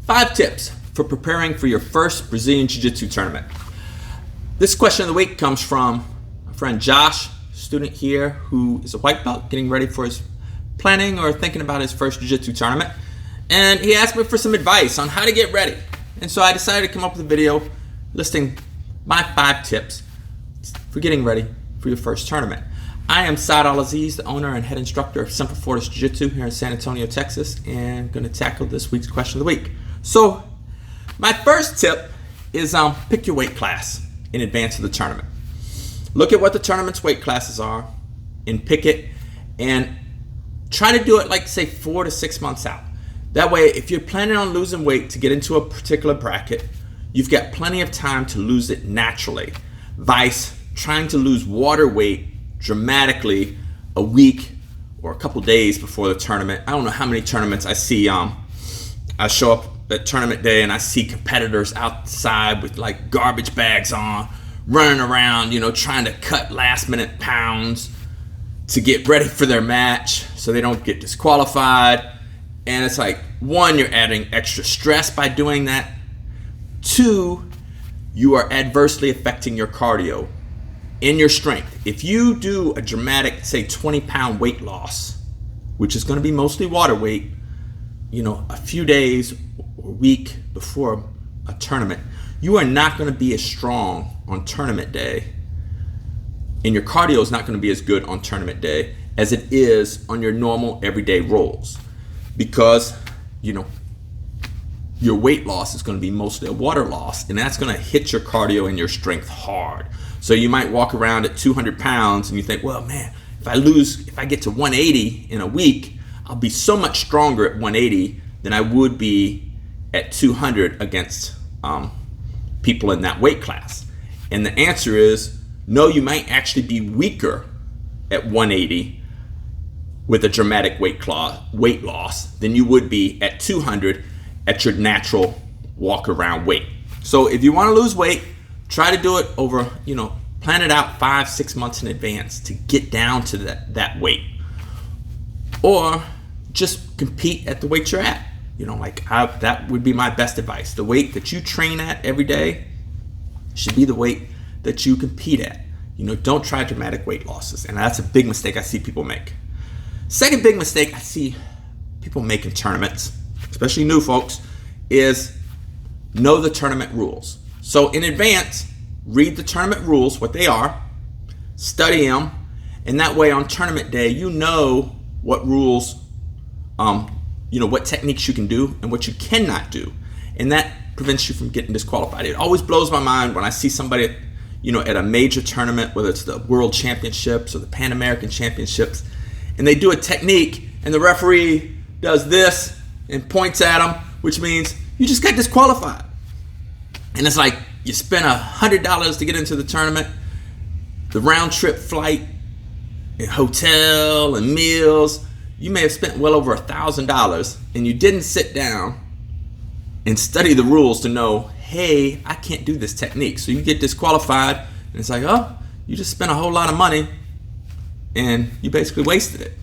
5 tips for preparing for your first Brazilian Jiu Jitsu tournament. This question of the week comes from a friend Josh, student here who is a white belt getting ready for his planning or thinking about his first Jiu Jitsu tournament. And he asked me for some advice on how to get ready. And so I decided to come up with a video listing my 5 tips for getting ready for your first tournament. I am al-Aziz, the owner and head instructor of Semper Fortis Jiu Jitsu here in San Antonio, Texas, and going to tackle this week's question of the week. So, my first tip is pick your weight class in advance of the tournament. Look at what the tournament's weight classes are and pick it, and try to do it like say 4 to 6 months out. That way, if you're planning on losing weight to get into a particular bracket, you've got plenty of time to lose it naturally. Vice trying to lose water weight dramatically a week or a couple days before the tournament. I don't know how many tournaments I see. I show up at tournament day and I see competitors outside with like garbage bags on, running around, trying to cut last minute pounds to get ready for their match so they don't get disqualified. And it's like, 1, you're adding extra stress by doing that. 2, you are adversely affecting your cardio and your strength. If you do a dramatic, say 20-pound weight loss, which is going to be mostly water weight, a few days or a week before a tournament, you are not going to be as strong on tournament day, and your cardio is not going to be as good on tournament day as it is on your normal everyday rolls, because your weight loss is going to be mostly a water loss, and that's going to hit your cardio and your strength hard. So you might walk around at 200 pounds and you think, well, man, if I get to 180 in a week, I'll be so much stronger at 180 than I would be at 200 against people in that weight class. And the answer is no, you might actually be weaker at 180 with a dramatic weight loss than you would be at 200 at your natural walk around weight. So if you want to lose weight, try to do it over, plan it out 5-6 months in advance to get down to that weight. Or just compete at the weight you're at. That would be my best advice. The weight that you train at every day should be the weight that you compete at. Don't try dramatic weight losses. And that's a big mistake I see people make. Second big mistake I see people make in tournaments, especially new folks, is know the tournament rules. So in advance, read the tournament rules, what they are, study them, and that way on tournament day, what rules, what techniques you can do and what you cannot do. And that prevents you from getting disqualified. It always blows my mind when I see somebody at a major tournament, whether it's the World Championships or the Pan American Championships, and they do a technique and the referee does this and points at them, which means you just got disqualified. And it's like you spent $100 to get into the tournament, the round trip flight and hotel and meals. You may have spent well over $1,000 and you didn't sit down and study the rules to know, hey, I can't do this technique. So you get disqualified and it's like, oh, you just spent a whole lot of money and you basically wasted it.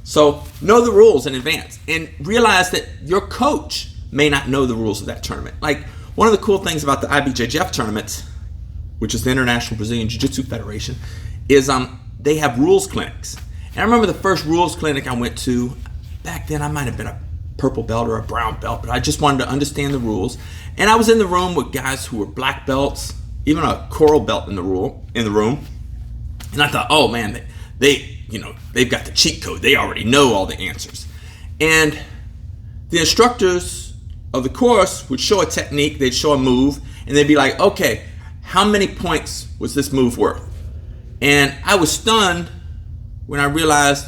So know the rules in advance and realize that your coach may not know the rules of that tournament. Like, one of the cool things about the IBJJF tournaments, which is the International Brazilian Jiu-Jitsu Federation, is they have rules clinics. And I remember the first rules clinic I went to, back then I might have been a purple belt or a brown belt, but I just wanted to understand the rules. And I was in the room with guys who were black belts, even a coral belt in the room. And I thought, oh man, they've got the cheat code. They already know all the answers. And the instructors of the course would show a technique, they'd show a move, and they'd be like, okay, how many points was this move worth? And I was stunned when I realized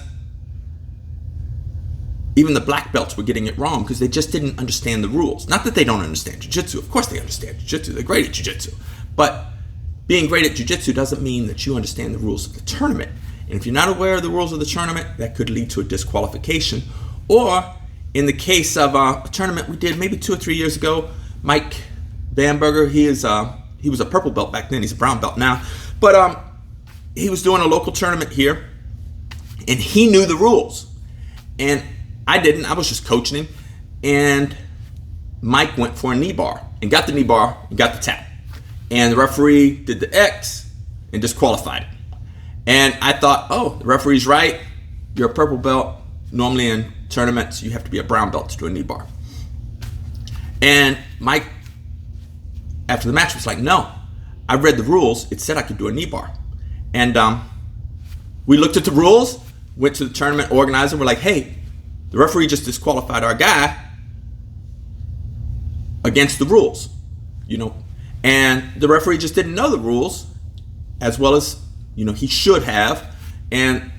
even the black belts were getting it wrong because they just didn't understand the rules. Not that they don't understand jiu-jitsu. Of course they understand jiu-jitsu. They're great at jiu-jitsu. But being great at jiu-jitsu doesn't mean that you understand the rules of the tournament. And if you're not aware of the rules of the tournament, that could lead to a disqualification. Or in the case of a tournament we did maybe 2 or 3 years ago, Mike Bamberger, he was a purple belt back then. He's a brown belt now. But he was doing a local tournament here, and he knew the rules. And I didn't. I was just coaching him. And Mike went for a knee bar and got the knee bar and got the tap. And the referee did the X and disqualified it. And I thought, oh, the referee's right. You're a purple belt. Normally in tournaments, you have to be a brown belt to do a knee bar. And Mike, after the match, was like, no, I read the rules. It said I could do a knee bar. And we looked at the rules, went to the tournament organizer. We're like, hey, the referee just disqualified our guy against the rules, and the referee just didn't know the rules as well as, he should have. And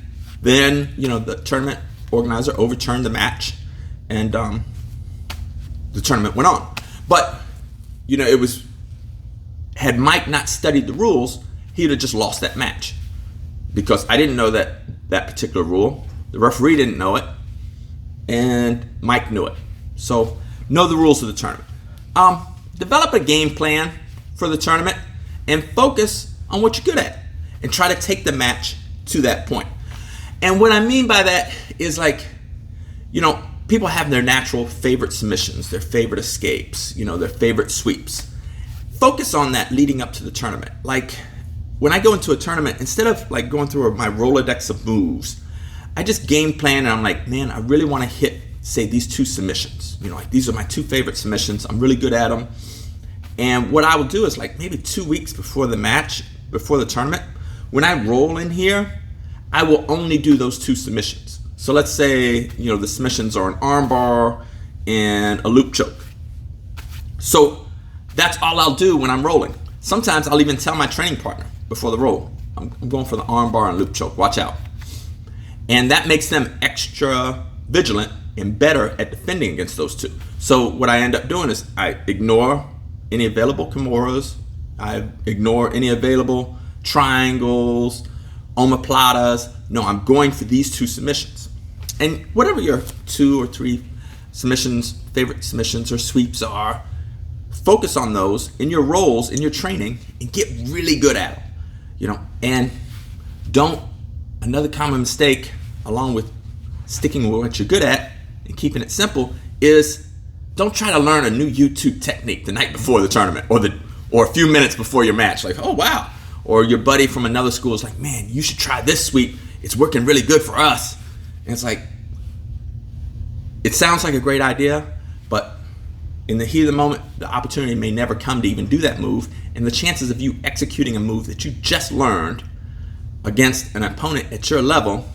then, the tournament organizer overturned the match, and the tournament went on. But, had Mike not studied the rules, he'd have just lost that match, because I didn't know that particular rule. The referee didn't know it, and Mike knew it. So know the rules of the tournament. Develop a game plan for the tournament and focus on what you're good at and try to take the match to that point. And what I mean by that is, like, people have their natural favorite submissions, their favorite escapes, their favorite sweeps. Focus on that leading up to the tournament. Like, when I go into a tournament, instead of like going through my Rolodex of moves, I just game plan, and I'm like, man, I really want to hit, say, these two submissions. Like, these are my two favorite submissions. I'm really good at them. And what I will do is, like, maybe 2 weeks before the match, before the tournament, when I roll in here, I will only do those two submissions. So let's say, the submissions are an armbar and a loop choke. So that's all I'll do when I'm rolling. Sometimes I'll even tell my training partner before the roll, I'm going for the armbar and loop choke. Watch out. And that makes them extra vigilant and better at defending against those two. So what I end up doing is I ignore any available kimuras, I ignore any available triangles, omoplatas. No, I'm going for these two submissions. And whatever your 2 or 3 submissions, favorite submissions or sweeps are, focus on those in your rolls, in your training, and get really good at them. And another common mistake, along with sticking with what you're good at and keeping it simple, is don't try to learn a new YouTube technique the night before the tournament or a few minutes before your match. Like, oh, wow. Or your buddy from another school is like, man, you should try this sweep. It's working really good for us. And it's like, it sounds like a great idea, but in the heat of the moment, the opportunity may never come to even do that move. And the chances of you executing a move that you just learned against an opponent at your level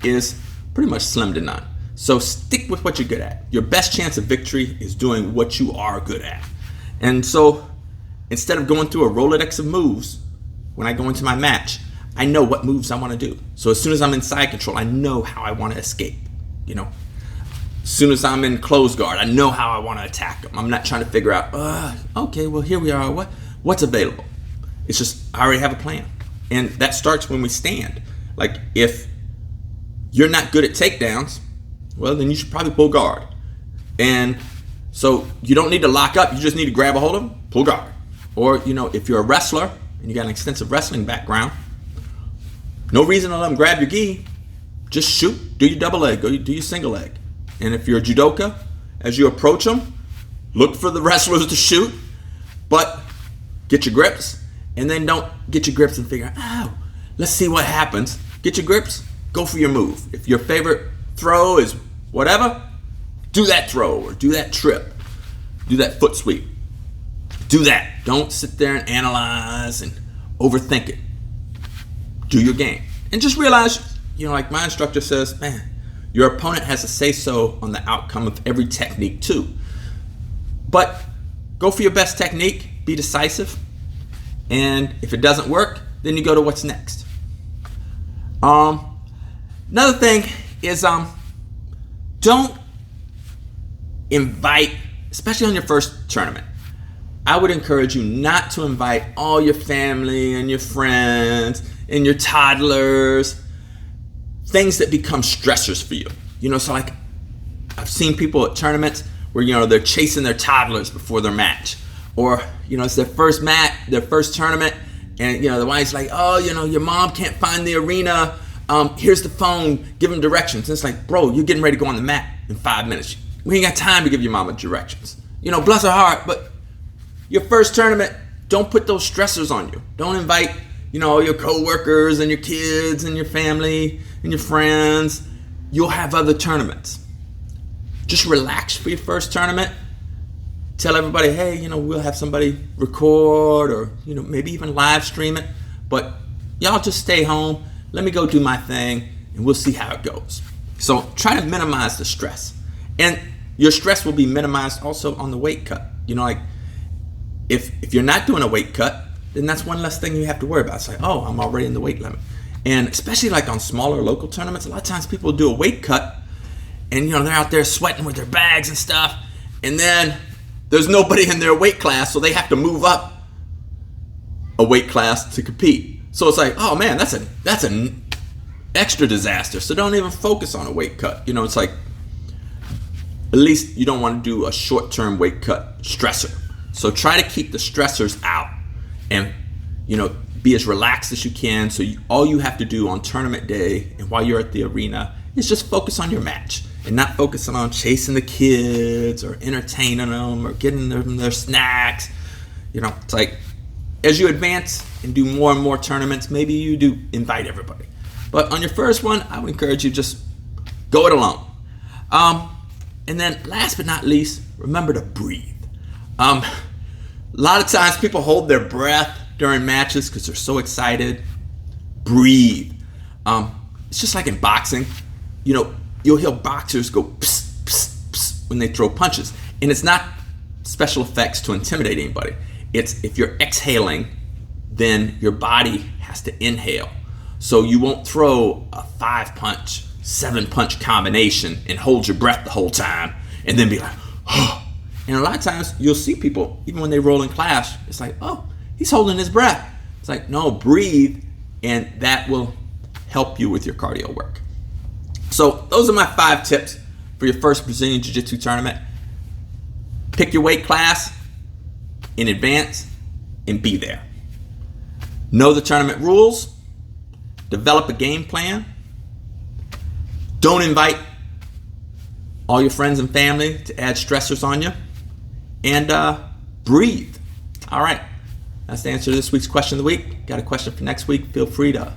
is pretty much slim to none. So stick with what you're good at. Your best chance of victory is doing what you are good at. And so instead of going through a Rolodex of moves, when I go into my match, I know what moves I want to do. So as soon as I'm in side control, I know how I want to escape. As soon as I'm in close guard, I know how I want to attack them. I'm not trying to figure out, okay, well, here we are. What's available? It's just, I already have a plan. And that starts when we stand. Like, if you're not good at takedowns, well, then you should probably pull guard. And so you don't need to lock up. You just need to grab a hold of them, pull guard. Or, if you're a wrestler and you got an extensive wrestling background, no reason to let them grab your gi. Just shoot, do your double leg, do your single leg. And if you're a judoka, as you approach them, look for the wrestlers to shoot, but get your grips. And then don't get your grips and figure, let's see what happens. Get your grips, go for your move. If your favorite throw is whatever, do that throw or do that trip. Do that foot sweep. Do that. Don't sit there and analyze and overthink it. Do your game. And just realize, like my instructor says, man, your opponent has a say-so on the outcome of every technique too. But go for your best technique, be decisive, and if it doesn't work, then you go to what's next. Another thing is don't invite, especially on your first tournament, I would encourage you not to invite all your family and your friends and your toddlers, things that become stressors for you. So like I've seen people at tournaments where, they're chasing their toddlers before their match. Or, it's their first match, their first tournament, and, the wife's like, oh, your mom can't find the arena. Here's the phone, give them directions. And it's like, bro, you're getting ready to go on the mat in 5 minutes. We ain't got time to give your mama directions. bless her heart, but your first tournament, don't put those stressors on you. Don't invite, your coworkers and your kids and your family and your friends. You'll have other tournaments. Just relax for your first tournament. Tell everybody, hey, we'll have somebody record or, maybe even live stream it. But y'all just stay home. Let me go do my thing and we'll see how it goes. So try to minimize the stress. And your stress will be minimized also on the weight cut. If you're not doing a weight cut, then that's one less thing you have to worry about. It's like, oh, I'm already in the weight limit. And especially like on smaller local tournaments, a lot of times people do a weight cut and, they're out there sweating with their bags and stuff. And then there's nobody in their weight class, so they have to move up a weight class to compete. So it's like, oh man, that's an extra disaster. So don't even focus on a weight cut. It's like, at least you don't want to do a short-term weight cut stressor. So try to keep the stressors out and, be as relaxed as you can. So all you have to do on tournament day and while you're at the arena is just focus on your match and not focusing on chasing the kids or entertaining them or getting them their snacks. It's like as you advance and do more and more tournaments, maybe you do invite everybody. But on your first one, I would encourage you just go it alone. And then last but not least, remember to breathe. A lot of times people hold their breath during matches because they're so excited. Breathe. It's just like in boxing. You'll hear boxers go pss, pss, pss when they throw punches. And it's not special effects to intimidate anybody. It's if you're exhaling, then your body has to inhale. So you won't throw a 5-punch, 7-punch combination and hold your breath the whole time and then be like, oh. And a lot of times you'll see people, even when they roll in clash, it's like, oh, he's holding his breath. It's like, no, breathe, and that will help you with your cardio work. So those are my 5 tips for your first Brazilian Jiu-Jitsu tournament. Pick your weight class in advance and be there. Know the tournament rules. Develop a game plan. Don't invite all your friends and family to add stressors on you. And breathe. All right. That's the answer to this week's question of the week. Got a question for next week? Feel free to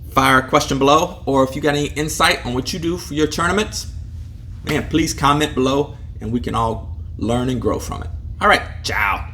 fire a question below. Or if you got any insight on what you do for your tournaments, man, please comment below and we can all learn and grow from it. All right. Ciao.